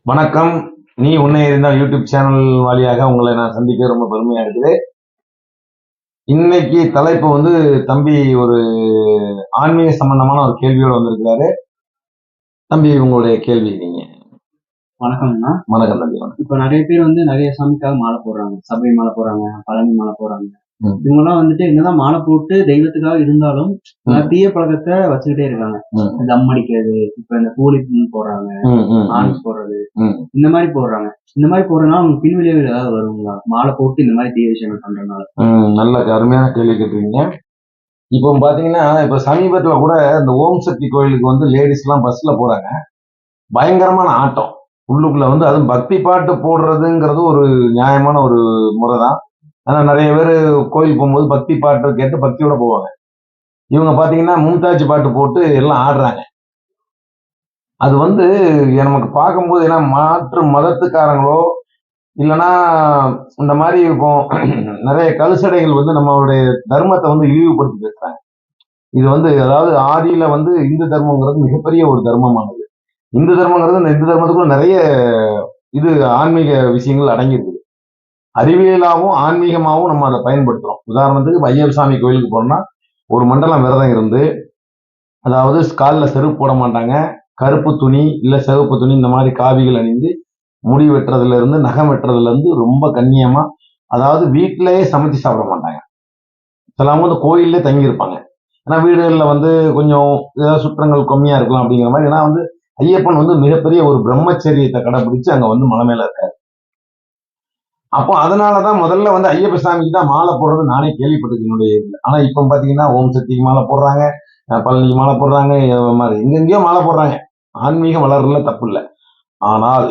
வணக்கம். நீ உன்னை இருந்தால் யூடியூப் சேனல் வழியாக உங்களை நான் சந்திக்க ரொம்ப பெருமையா இருக்குது. இன்னைக்கு தலைப்பு வந்து தம்பி ஒரு ஆன்மீக சம்பந்தமான ஒரு கேள்வியோட வந்திருக்கிறாரு. தம்பி உங்களுடைய கேள்வி நீங்க. வணக்கம்ண்ணா. வணக்கம் தம்பி. இப்ப நிறைய பேர் நிறைய சாமிக்காக மாலை போடுறாங்க. சபரி மாலை போடுறாங்க, பழனி மாலை போடுறாங்க. இவங்கெல்லாம் என்னதான் மாலை போட்டு தெய்வத்துக்காக இருந்தாலும் தீய பழக்கத்தை வச்சுக்கிட்டே இருக்காங்க. தம் அடிக்கிறது, இப்ப இந்த கூலி போடுறாங்க, ஆன்ஸ் போடுறது, இந்த மாதிரி போடுறாங்க. இந்த மாதிரி போடுறதுனால அவங்க பின்விளைவு ஏதாவது வருங்களா? மாலை போட்டு இந்த மாதிரி தீய விஷயங்கள் பண்றதுனால. நல்ல அருமையான கேள்வி கேட்டுருக்கீங்க. இப்போ பாத்தீங்கன்னா இப்ப சமீபத்துல கூட இந்த ஓம் சக்தி கோயிலுக்கு வந்து லேடிஸ் எல்லாம் பஸ்ல போறாங்க. பயங்கரமான ஆட்டம் உள்ளுக்குள்ள அதுவும் பக்தி பாட்டு போடுறதுங்கிறது ஒரு நியாயமான ஒரு முறைதான். ஆனா நிறைய பேர் கோயில் போகும்போது பக்தி பாட்டு கேட்டு பக்தியோட போவாங்க. இவங்க பாத்தீங்கன்னா மும்தாஜ் பாட்டு போட்டு எல்லாம் ஆடுறாங்க. அது நமக்கு பார்க்கும்போது ஏன்னா மாற்று மதத்துக்காரங்களோ இல்லைன்னா இந்த மாதிரி இப்போ நிறைய கழுசடைகள் நம்மளுடைய தர்மத்தை இழிவுபடுத்தி பேசுறாங்க. இது அதாவது ஆதியில இந்து தர்மங்கிறது மிகப்பெரிய ஒரு தர்மமானது. இந்து தர்மங்கிறது இந்த இந்து தர்மத்துக்குள்ள நிறைய ஆன்மீக விஷயங்கள் அடங்கியிருக்குது. அறிவியலாவும் ஆன்மீகமாகவும் நம்ம அதை பயன்படுத்துறோம். உதாரணத்துக்கு ஐயப்ப சாமி கோயிலுக்கு போனோம்னா ஒரு மண்டலம் விரதம் இருந்து, அதாவது காலில் செருப்பு போட மாட்டாங்க, கருப்பு துணி இல்ல சிவப்பு துணி இந்த மாதிரி காவிகள் அணிந்து முடி வெட்டுறதுல இருந்து நகம் வெட்டுறதுல இருந்து ரொம்ப கண்ணியமா, அதாவது வீட்டிலேயே சமைச்சு சாப்பிட மாட்டாங்க. சிலவங்க கோயிலே தங்கி இருப்பாங்க. ஏன்னா வீடுகளில் கொஞ்சம் ஏதாவது சுற்றங்கள் கம்மியா இருக்கலாம் அப்படிங்கிற மாதிரி. ஏன்னா ஐயப்பன் மிகப்பெரிய ஒரு பிரம்மச்சரியத்தை கடைபிடிச்சு அங்க மலை மேல இருக்காரு. அப்போ அதனாலதான் முதல்ல ஐயப்ப சாமிக்கு தான் மாலை போடுறது நானே கேள்விப்பட்டிருக்கேன் என்னுடைய இதுல. ஆனா இப்ப பாத்தீங்கன்னா ஓம் சக்திக்கு மாலை போடுறாங்க, பழனிக்கு மாலை போடுறாங்க, மாதிரி எங்கெங்கயோ மாலை போடுறாங்க. ஆன்மீகம் வளர்றதுல தப்பு இல்லை. ஆனால்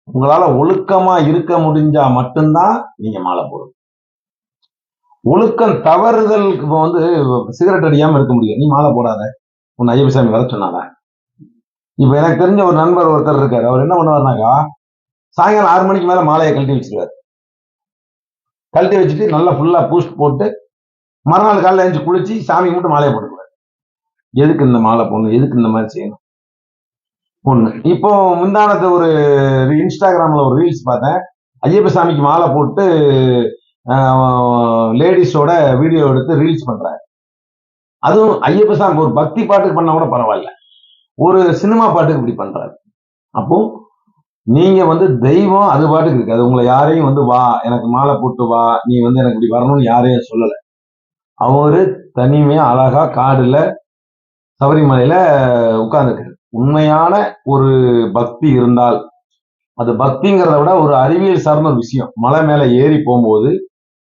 உங்களால ஒழுக்கமா இருக்க முடிஞ்சா மட்டும்தான் நீங்க மாலை போடுங்க. ஒழுக்கம் தவறுதலுக்கு சிகரெட் அடியாம இருக்க முடியும். நீ மாலை போடாத, உன் ஐயப்ப சாமி வர சொன்னாங்க. இப்ப எனக்கு தெரிஞ்ச ஒரு நண்பர் ஒருத்தர் இருக்காரு. அவர் என்ன பண்ணுவாருனாக்கா, சாயங்காலம் 6 மணிக்கு மேல மாலையை கழட்டி வச்சிருவாரு. கழட்டி வச்சுட்டு நல்லா ஃபுல்லா பூஸ்ட் போட்டு மறுநாள் காலையில் எழுந்து குளிச்சு சாமிக்கு மட்டும் மாலையை போட்டுக்குவார். எதுக்கு இந்த மாலை போடணும், எதுக்கு இந்த மாதிரி செய்யணும் ஒண்ணு. இப்போ முந்தானத்து ஒரு இன்ஸ்டாகிராம்ல ஒரு ரீல்ஸ் பார்த்தேன். ஐயப்ப சாமிக்கு மாலை போட்டு லேடிஸோட வீடியோ எடுத்து ரீல்ஸ் பண்றாங்க. அதுவும் ஐயப்ப சாமி ஒரு பக்தி பாட்டுக்கு பண்ணா கூட பரவாயில்ல, ஒரு சினிமா பாட்டுக்கு இப்படி பண்றாரு. அப்போ நீங்க தெய்வம் அது பாட்டுக்கு இருக்கு. அது உங்களை யாரையும் வா எனக்கு மாலை போட்டு வா, நீ எனக்கு இப்படி வரணும்னு யாரையும் சொல்லல. அவரு தனிமையா அழகா காடுல சபரிமலையில உட்கார்ந்துருக்கு. உண்மையான ஒரு பக்தி இருந்தால், அது பக்திங்கிறத விட ஒரு அறிவியல் சார்ந்த ஒரு விஷயம். மலை மேல ஏறி போகும்போது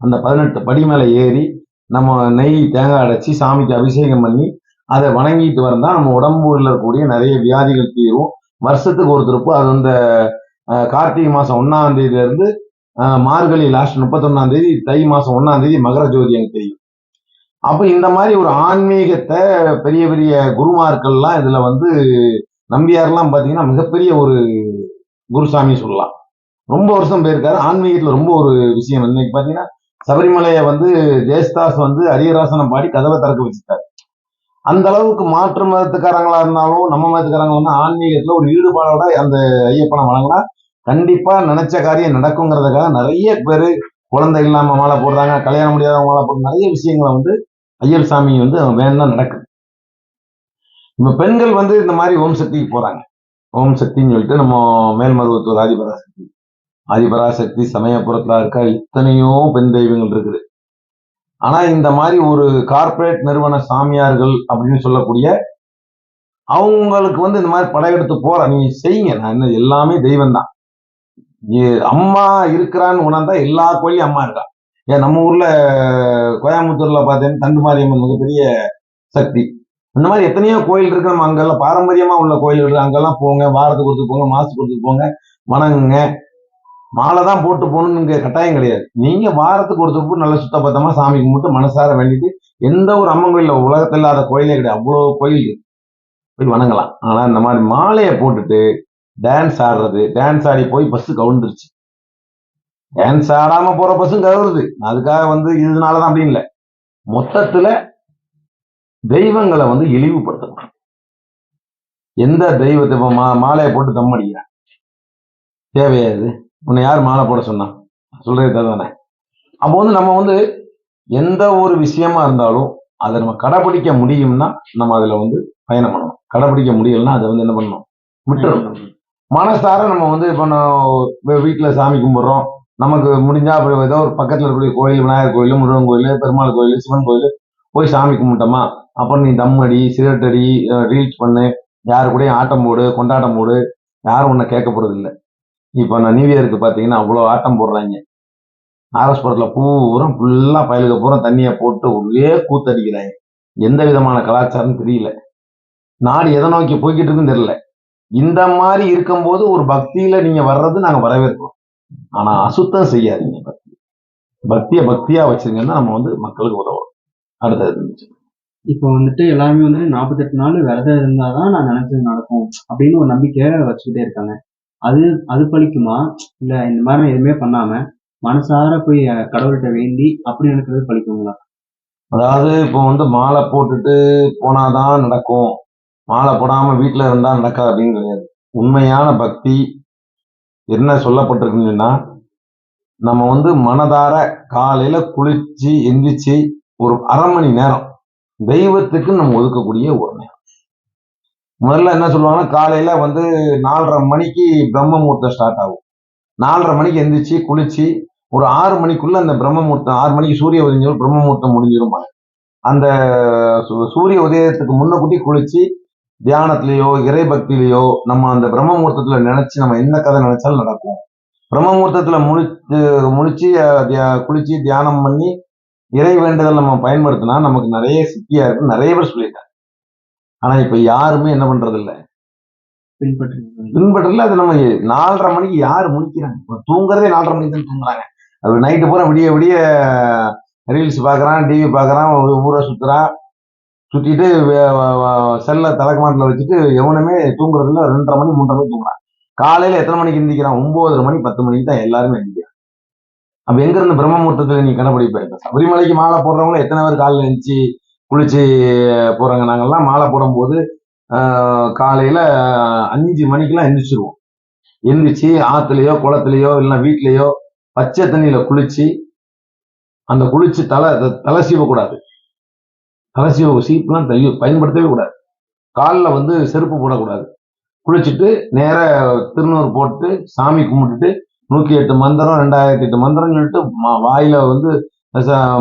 அந்த 18 படி மேல ஏறி நம்ம நெய் தேங்காய் அடைச்சி சாமிக்கு அபிஷேகம் பண்ணி அதை வணங்கிட்டு வந்தா நம்ம உடம்புல இருக்கக்கூடிய நிறைய வியாதிகள் தீரும். வருஷத்துக்கு ஒரு திருப்பு அது கார்த்திகை மாசம் 1ஆம் தேதியில இருந்து மார்கழி லாஸ்ட் 31ஆம் தேதி, தை மாசம் 1ஆம் தேதி மகர ஜோதி எனக்கு தெரியும். அப்ப இந்த மாதிரி ஒரு ஆன்மீகத்தை பெரிய பெரிய குருமார்கள்லாம் இதுல நம்பியார்லாம் பாத்தீங்கன்னா மிகப்பெரிய ஒரு குருசாமி சொல்லலாம். ரொம்ப வருஷம் போயிருக்காரு. ஆன்மீகத்துல ரொம்ப ஒரு விஷயம். இன்னைக்கு பாத்தீங்கன்னா சபரிமலையை ஜெயஸ்தாஸ் அரியராசனம் பாடி கதவை திறக்க வச்சுட்டாரு. அந்த அளவுக்கு மாற்று மதத்துக்காரங்களா இருந்தாலும் நம்ம மதத்துக்காரங்க ஆன்மீகத்துல ஒரு ஈடுபாடோட அந்த ஐயப்பனை வழங்கினா கண்டிப்பா நினைச்ச காரியம் நடக்குங்கிறதுக்காக நிறைய பேரு குழந்தை இல்லாம மாலை போடுறாங்க, கல்யாணம் முடியாதவங்க மாலை போடுற நிறைய விஷயங்களை ஐயர் சாமி வேணும்னா நடக்குது. இப்ப பெண்கள் இந்த மாதிரி ஓம் சக்திக்கு போறாங்க. ஓம் சக்தின்னு சொல்லிட்டு நம்ம மேல்மருவத்தூர் ஆதிபராசக்தி சமயபுரத்துல இருக்க இத்தனையோ பெண் தெய்வங்கள் இருக்குது. ஆனா இந்த மாதிரி ஒரு கார்பரேட் நிறுவன சாமியார்கள் அப்படின்னு சொல்லக்கூடிய அவங்களுக்கு இந்த மாதிரி படையெடுத்து போற நீங்க செய்யுங்க. நான் எல்லாமே தெய்வம் தான். அம்மா இருக்கிறான்னு உணர்ந்தா எல்லா கோயிலையும் அம்மா இருக்கா. ஏன் நம்ம ஊர்ல கோயம்புத்தூர்ல பார்த்தீங்கன்னா தண்டு மாரியம்மன் மிகப்பெரிய சக்தி. இந்த மாதிரி எத்தனையோ கோயில் இருக்கு. நம்ம அங்கெல்லாம் பாரம்பரியமா உள்ள கோயில் இருக்கு. அங்கெல்லாம் போங்க, வாரத்துக்கு ஒருத்தர் போங்க, மாசத்துக்கு ஒருத்தர் போங்க, வணங்குங்க. மாலை தான் போட்டு போகணும்னு கட்டாயம் கிடையாது. நீங்க வாரத்துக்கு ஒருத்தர் நல்ல சுத்தபத்தமா சாமி கும்பிட்டு மனசார வேண்டிட்டு எந்த ஒரு அம்மன் கோயில உலகத்தில் இல்லாத கோயிலே கிடையாது. அவ்வளவு கோயில் போய் வணங்கலாம். ஆனா இந்த மாதிரி மாலையை போட்டுட்டு டான்ஸ் ஆடுறது, டான்ஸ் ஆடி போய் பஸ் கவுந்துருச்சு. டான்ஸ் ஆடாம போற பஸ்ஸும் கவுருது. அதுக்காக இதனாலதான் அப்படின்னு இல்லை. மொத்தத்துல தெய்வங்களை இழிவுபடுத்தணும். எந்த தெய்வத்தை மாலையை போட்டு தம் அடிக்கிறேன், தேவையா இது? உன்னை யார் மாலை போட சொன்னா? சொல்றது தானே. அப்போ வந்து நம்ம வந்து எந்த ஒரு விஷயமா இருந்தாலும் அதை நம்ம கடைபிடிக்க முடியும்னா நம்ம அதுல வந்து பயணம் பண்ணணும். கடைபிடிக்க முடியலன்னா அதை வந்து என்ன பண்ணணும்? விட்டுறணும். மனசார நம்ம வந்து இப்போ நான் வீட்டுல சாமி கும்பிடுறோம், நமக்கு முடிஞ்சா அப்புறம் ஏதோ ஒரு பக்கத்துல இருக்கக்கூடிய கோயில், விநாயகர் கோயில், முருகன் கோயில், பெருமாள் கோயில், சிவன் கோயில் போய் சாமி கும்பிட்டோமா, அப்புறம் நீ தம் அடி, சிகரெட் அடி, ரீல்ஸ் பண்ணு, யாரு கூடயும் ஆட்டம் போடு, கொண்டாட்டம் போடு, யாரும் உன்னை கேட்க போறது இல்லை. இப்போ நான் நியூ இயருக்கு பாத்தீங்கன்னா அவ்வளவு ஆட்டம் போடுறாங்க. நாகஸ்புரத்துல பூரா ஃபுல்லா பயலுக்கு பூரா தண்ணியை போட்டு ஒரே கூத்தடிக்கிறாங்க. எந்த விதமான கலாச்சாரம் தெரியல. நாடு எதை நோக்கி போய்கிட்டு இருக்குன்னு தெரியல. இந்த மாதிரி இருக்கும்போது ஒரு பக்தியில நீங்க வர்றது நாங்க வரவேற்கிறோம். ஆனா அசுத்தம் செய்யாதீங்க. பக்தியை பக்தியா வச்சிருங்கன்னா நம்ம வந்து மக்களுக்கு உதவும். அடுத்தது இருந்துச்சு. இப்போ வந்துட்டு எல்லாருமே வந்துட்டு 48 நாள் விரதம் இருந்தாதான் நான் நினைச்சது நடக்கும் அப்படின்னு ஒரு நம்பிக்கையை வச்சுக்கிட்டே இருக்காங்க. அது அது பலிக்குமா? இல்ல இந்த மாதிரி நான் எதுவுமே பண்ணாம மனசார போய் கடவுள்கிட்ட வேண்டி அப்படி நடக்கிறது பலிக்குங்களா? அதாவது இப்போ வந்து மாலை போட்டுட்டு போனாதான் நடக்கும், மாலை போடாம வீட்டுல இருந்தா நடக்காது அப்படின்னு கிடையாது. உண்மையான பக்தி என்ன சொல்லப்பட்டிருக்குன்னா, நம்ம வந்து மனதார காலையில குளிச்சு எந்திரிச்சு ஒரு அரை மணி நேரம் தெய்வத்துக்கு நம்ம ஒதுக்கக்கூடிய ஒரு நேரம். முதல்ல என்ன சொல்லுவாங்கன்னா, காலையில வந்து 4:30 மணிக்கு பிரம்ம முகூர்த்தம் ஸ்டார்ட் ஆகும். 4:30 மணிக்கு எந்திரிச்சு குளிச்சு ஒரு 6 மணிக்குள்ள அந்த பிரம்ம முகூர்த்தம் 6 மணிக்கு சூரிய உதயம் பிரம்ம முகூர்த்தம் முடிஞ்சிருமா. அந்த சூரிய உதயத்துக்கு முன்னக்கூட்டி குளிச்சு தியானத்திலேயோ இறை பக்தியிலேயோ நம்ம அந்த பிரம்ம முகூர்த்தத்துல நினைச்சு நம்ம என்ன கதை நினைச்சாலும் நடக்கும். பிரம்ம முகூர்த்தத்துல முழிச்சு குளிச்சு தியானம் பண்ணி இறை வேண்டுதல் நம்ம பயன்படுத்தினா நமக்கு நிறைய சித்தியா இருக்கு, நிறைய பேர் சொல்லிட்டாங்க. ஆனா இப்ப யாருமே என்ன பண்றது இல்ல, பின்பற்றல. அது நம்ம 4:30 மணிக்கு யாரு முடிக்கிறாங்க? தூங்குறதே 4:30 மணிக்கு தான் தூங்குறாங்க. அது நைட்டு பூரா விடிய விடிய ரீல்ஸ் பாக்குறான், டிவி பாக்குறான், ஊரை சுத்துறான், சுத்திட்டு செல்ல தலைக்கமாட்டில் வச்சுட்டு எவனுமே தூங்குறது இல்லை. 2:30 மணி 3:30 மணி தூங்குறான். காலையில எத்தனை மணிக்கு எந்திரிக்கிறான்? 9:30 மணி 10 மணிக்கு தான் எல்லாருமே எந்திரிக்கிறான். அப்ப எங்க இருந்து பிரம்ம முகூர்த்தத்துல நீ கடைபிடிப்ப? சபரிமலைக்கு மாலை போடுறவங்க எத்தனை பேர் காலையில எழுந்துச்சு குளிச்சு போறாங்க? நாங்கெல்லாம் மாலை போடும் போது காலையில 5 மணிக்கெல்லாம் எந்திரிச்சிருவோம். எந்திரிச்சு ஆத்துலயோ குளத்துலயோ இல்லைன்னா வீட்லயோ பச்சை தண்ணியில குளிச்சு, அந்த குளிச்சு தலை சீவக்கூடாது. தலை சீவ சீப்புலாம் பயன்படுத்தவே கூடாது. காலில் வந்து செருப்பு போடக்கூடாது. குளிச்சுட்டு நேர திருநூறு போட்டு சாமி கும்பிட்டுட்டு 108 மந்திரம் 2008 மந்திரம் சொல்லிட்டு வாயில வந்து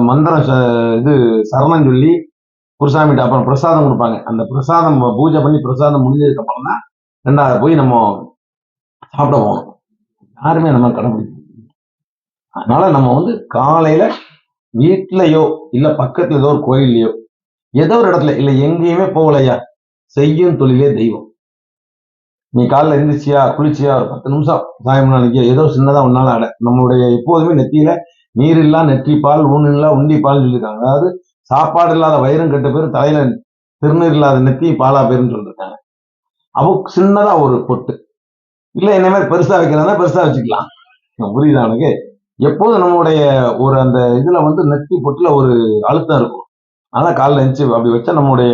மந்திரம் இது சரணம் சொல்லி குருசாமிகிட்ட அப்புறம் பிரசாதம் கொடுப்பாங்க. அந்த பிரசாதம் பூஜை பண்ணி பிரசாதம் முடிஞ்சதுக்கு அப்புறம் தான் 2வது போய் நம்ம சாப்பிட போகணும். யாருமே நம்ம கடைபிடிக்கணும். அதனால நம்ம வந்து காலையில வீட்லயோ இல்ல பக்கத்துல ஏதோ ஒரு கோயில்லையோ ஏதோ ஒரு இடத்துல இல்ல எங்கேயுமே போகலையா, செய்யும் தொழிலே தெய்வம். நீ காலைல எழுந்திரிச்சியா குளிச்சியா ஒரு 10 நிமிஷம் சாயம் நாளைக்கு ஏதோ சின்னதா ஒன்னால நம்மளுடைய எப்போதுமே நெத்தியில நீர் இல்லா நெற்றிப்பால் ஊன் இல்லா உண்டிப்பால் சொல்லியிருக்காங்க. அதாவது சாப்பாடு இல்லாத வயிறும் கெட்ட பேர், தலையில திருநீர் இல்லாத நெத்தி பாலா பேருன்னு சொல்லியிருக்காங்க. அப்போ சின்னதா ஒரு பொட்டு இல்ல என்ன மாதிரி பெருசா வைக்கிறதா பெருசா வச்சுக்கலாம். புரியுதா உனக்கு? எப்போதும் நம்மளுடைய ஒரு அந்த இதுல வந்து நெத்தி பொட்டுல ஒரு அழுத்தம் இருக்கும். ஆனா காலைல எழுந்துச்சு அப்படி வச்சா நம்மளுடைய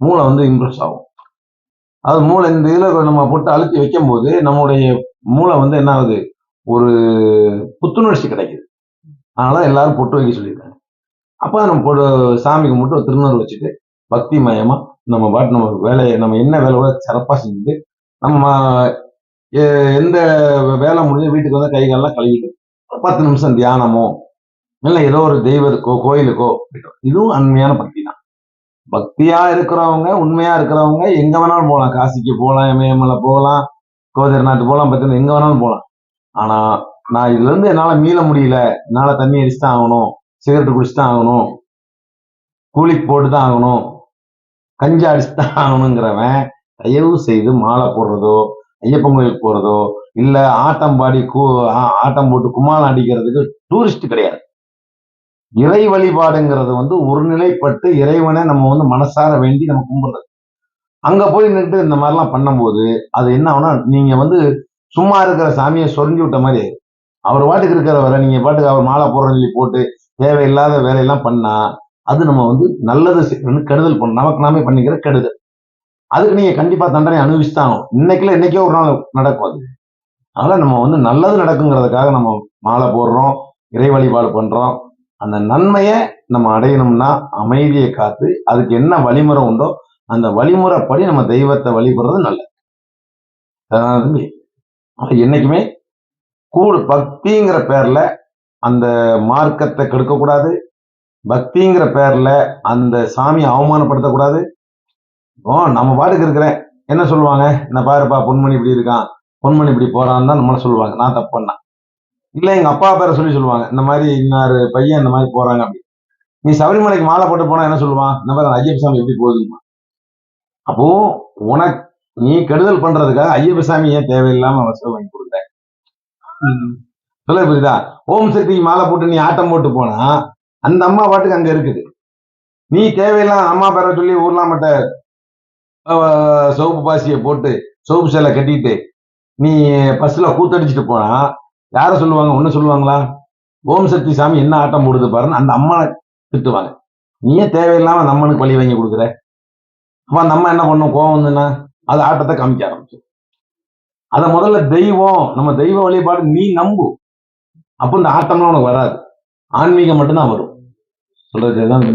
மூளை வந்து இம்ப்ரெஸ் ஆகும். அது மூளை இந்த இதுல நம்ம போட்டு அழுத்தி வைக்கும் போது நம்மளுடைய மூளை வந்து என்ன ஆகுது, ஒரு புத்துணர்ச்சி கிடைக்குது. அதனால எல்லாரும் பொட்டு வைக்க சொல்லியிருக்காங்க. அப்ப நம்ம சாமிக்கு மட்டும் திருநூறு வச்சுட்டு பக்தி மயமா நம்ம பாட்டு நம்ம வேலையை நம்ம என்ன வேலையோட சிறப்பா செஞ்சுட்டு நம்ம எந்த வேலை முடிஞ்சு வீட்டுக்கு வந்து கை காலெல்லாம் கழுவிட்டு 10 நிமிஷம் தியானமோ இல்லை ஏதோ ஒரு தெய்வத்துக்கோ கோயிலுக்கோ இதுவும் அண்மையான பக்தி தான். பக்தியா இருக்கிறவங்க உண்மையா இருக்கிறவங்க எங்க வேணாலும் போகலாம். காசிக்கு போகலாம், இமயமலை போகலாம், கோதர்நாத் போகலாம், பத்திரம் எங்க வேணாலும் போகலாம். ஆனா நான் இதுல இருந்து என்னால மீள முடியல, என்னால தண்ணி அடிச்சுதான் ஆகணும், சிகரெட் குடிச்சுதான் ஆகணும், கூலிக்கு போட்டுதான் ஆகணும், கஞ்சா அடிச்சுதான் ஆகணுங்கிறவன் தயவு செய்து மாலை போடுறதோ ஐயப்பன் கோயிலுக்கு போறதோ இல்ல ஆட்டம் பாடி ஆட்டம் போட்டு கும்மாளம் அடிக்கிறதுக்கு டூரிஸ்ட் கிடையாது. இறை வழிபாடுங்கிறது வந்து ஒருநிலைப்பட்டு இறைவனை நம்ம வந்து மனசார வேண்டி நம்ம கும்பிடுறது. அங்க போய் நின்று இந்த மாதிரிலாம் பண்ணும்போது அது என்ன ஆகுனா, நீங்க வந்து சும்மா இருக்கிற சாமியை சொரிஞ்சு விட்ட மாதிரி அவர் பாட்டுக்கு இருக்கிற வர நீங்க பாட்டுக்கு அவர் மாலை போடுறன்னு சொல்லி போட்டு தேவையில்லாத வேலையெல்லாம் பண்ணா அது நம்ம வந்து நல்லது கெடுதல் பண்ண நமக்கு நாமே பண்ணிக்கிற கெடுதல். அதுக்கு நீங்க கண்டிப்பா தண்டனை அனுபவிச்சுதான் ஆகும். இன்னைக்குல என்னைக்கோ ஒரு நாள் நடக்கும். அது அதனால நம்ம வந்து நல்லது நடக்குங்கிறதுக்காக நம்ம மாலை போடுறோம், இறை வழிபாடு பண்றோம். அந்த நன்மையை நம்ம அடையணும்னா அமைதியை காத்து அதுக்கு என்ன வழிமுறை உண்டோ அந்த வழிமுறைப்படி நம்ம தெய்வத்தை வழிபடுறது நல்லது. அதான் தம்பி. என்னைக்குமே பக்திங்கிற பேர்ல அந்த மார்க்கத்தை கெடுக்கக்கூடாது. பக்திங்கிற பேர்ல அந்த சாமியை அவமானப்படுத்தக்கூடாது. நம்ம பாட்டுக்கு இருக்கிறேன் என்ன சொல்லுவாங்க, என்ன பாருப்பா பொன்மணி இப்படி இருக்கான், பொன்மணி இப்படி போறான்னு தான் நம்மள சொல்லுவாங்க. நான் தப்பு பண்ணா இல்ல, எங்க அப்பா பேரை சொல்லுவாங்க, இந்த மாதிரி இன்னொரு பையன் இந்த மாதிரி போறாங்க அப்படி. நீ சபரிமலைக்கு மாலை போட்டு போனா என்ன சொல்லுவான், இந்த மாதிரி ஐயப்ப சாமி எப்படி போகுதுமா. அப்போ உனக்கு நீ கெடுதல் பண்றதுக்காக ஐயப்ப சாமி ஏன் தேவையில்லாம வசதி வாங்கி கொடுக்குற? சொல்ல புரியுதா? ஓம் சக்திக்கு மாலை போட்டு நீ ஆட்டம் போட்டு போனா அந்த அம்மா பாட்டுக்கு அங்க இருக்குது. நீ தேவையில்லாம் அம்மா பேரை சொல்லி ஊர்லாம் மட்ட சோப்பு பாசியை போட்டு சோப்பு சேலை கட்டிட்டு நீ பஸ்ல கூத்தடிச்சுட்டு போனா யார சொல்லுவாங்க? ஒண்ணு சொல்லுவாங்களா? ஓம் சக்தி சாமி என்ன ஆட்டம் போடுது பாருன்னு அந்த அம்மா திட்டுவாங்க. நீயே தேவையில்லாம அந்த அம்மனுக்கு வழி வாங்கி கொடுக்குற. அப்ப அந்த அம்மா என்ன பண்ணும்? கோவம் வந்துன்னா அது ஆட்டத்தை காமிக்க ஆரம்பிச்சு. அத முதல்ல தெய்வம், நம்ம தெய்வ வழிபாடு நீ நம்பு. அப்ப இந்த ஆட்டம்லாம் உனக்கு வராது. ஆன்மீகம் மட்டும்தான் வரும். சொல்றதுதான்.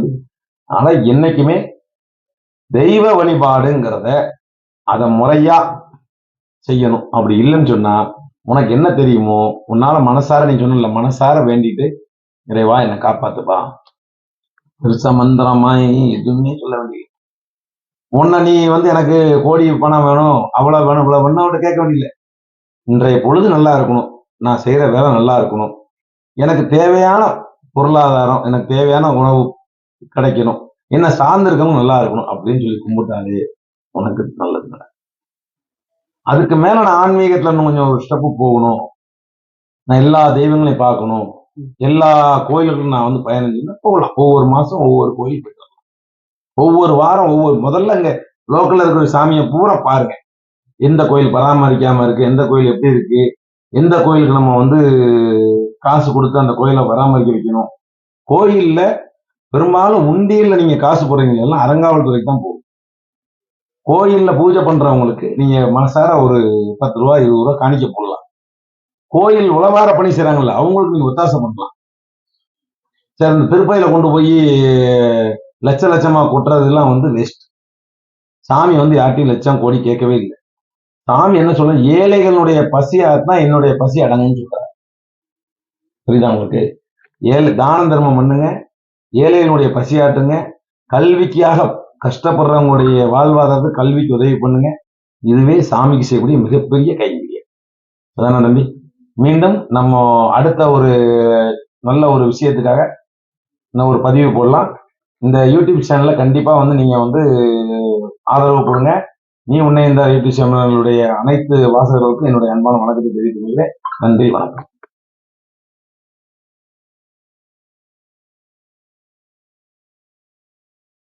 ஆனா என்னைக்குமே தெய்வ வழிபாடுங்கிறத அதை முறையா செய்யணும். அப்படி இல்லைன்னு சொன்னா உனக்கு என்ன தெரியுமோ உன்னால மனசார நீ சொன்ன மனசார வேண்டிட்டு இறைவா என்னை காப்பாத்துப்பா, பெருசா மந்திரமாய் எதுவுமே சொல்ல வேண்டியது. உன்னை நீ வந்து எனக்கு கோடி பணம் வேணும், அவ்வளவு வேணும், இவ்வளவு வேணும் அவட்ட கேட்க வேண்டியதில்லை. இன்றைய பொழுது நல்லா இருக்கணும், நான் செய்யற வேலை நல்லா இருக்கணும், எனக்கு தேவையான பொருளாதாரம், எனக்கு தேவையான உணவு கிடைக்கணும், என்ன சார்ந்து இருக்கவங்க நல்லா இருக்கணும் அப்படின்னு சொல்லி கும்பிட்டாலே உனக்கு நல்லது. அதுக்கு மேல நான் ஆன்மீகத்துல இன்னும் கொஞ்சம் ஒரு ஸ்டெப்பு போகணும், நான் எல்லா தெய்வங்களையும் பார்க்கணும், எல்லா கோயிலுக்கும் நான் வந்து பயணம் செய்யணும் போகலாம். ஒவ்வொரு மாசம் ஒவ்வொரு கோயில் போயிட்டு வரலாம். ஒவ்வொரு வாரம் முதல்ல இங்க லோக்கல்ல இருக்கிற சாமியை பூரா பாருங்க. எந்த கோயில் பராமரிக்காம இருக்கு, எந்த கோயில் எப்படி இருக்கு, எந்த கோயிலுக்கு நம்ம வந்து காசு கொடுத்து அந்த கோயிலை பராமரிக்க வைக்கணும். கோயில்ல பெரும்பாலும் உண்டியல்ல நீங்க காசு போடுறீங்க எல்லாம் அறங்காவல்துறைக்கு தான் போகும். கோயில்ல பூஜை பண்றவங்களுக்கு நீங்க மனசார ஒரு 10 ரூபா 20 ரூபா காணிக்க போடலாம். கோயில் உளவார பணி செய்யறாங்கல்ல அவங்களுக்கு நீங்க ஒத்தாசை பண்ணலாம். சரி, அந்த திருப்பையில கொண்டு போய் லட்சமா கொட்டுறதுலாம் வந்து வேஸ்ட். சாமி வந்து யார்ட்டையும் லட்சம் கோடி கேட்கவே இல்லை. சாமி என்ன சொல்ல, ஏழைகளுடைய பசியாத்தான் என்னுடைய பசி அடங்குன்னு சொல்றாரு. புரியுதா உங்களுக்கு? தான தர்மம் பண்ணுங்க, ஏழைகளுடைய பசியாட்டுங்க, கல்விக்காக கஷ்டப்படுறவங்களுடைய வாழ்வாதாரத்துக்கு கல்விக்கு உதவி பண்ணுங்க. இதுவே சாமிக்கு செய்யக்கூடிய மிகப்பெரிய கைங்கரியம். அதான தம்பி? மீண்டும் நம்ம அடுத்த ஒரு நல்ல ஒரு விஷயத்துக்காக இன்னும் ஒரு பதிவு போடலாம். இந்த யூடியூப் சேனல்ல கண்டிப்பா வந்து நீங்க வந்து ஆதரவு கொடுங்க. நீ உன்னை இந்த யூடியூப் சேனலுடைய அனைத்து வாசகர்களுக்கும் என்னுடைய அன்பான வணக்கத்தை தெரிவித்துக் கொள்கிறேன். நன்றி, வணக்கம்.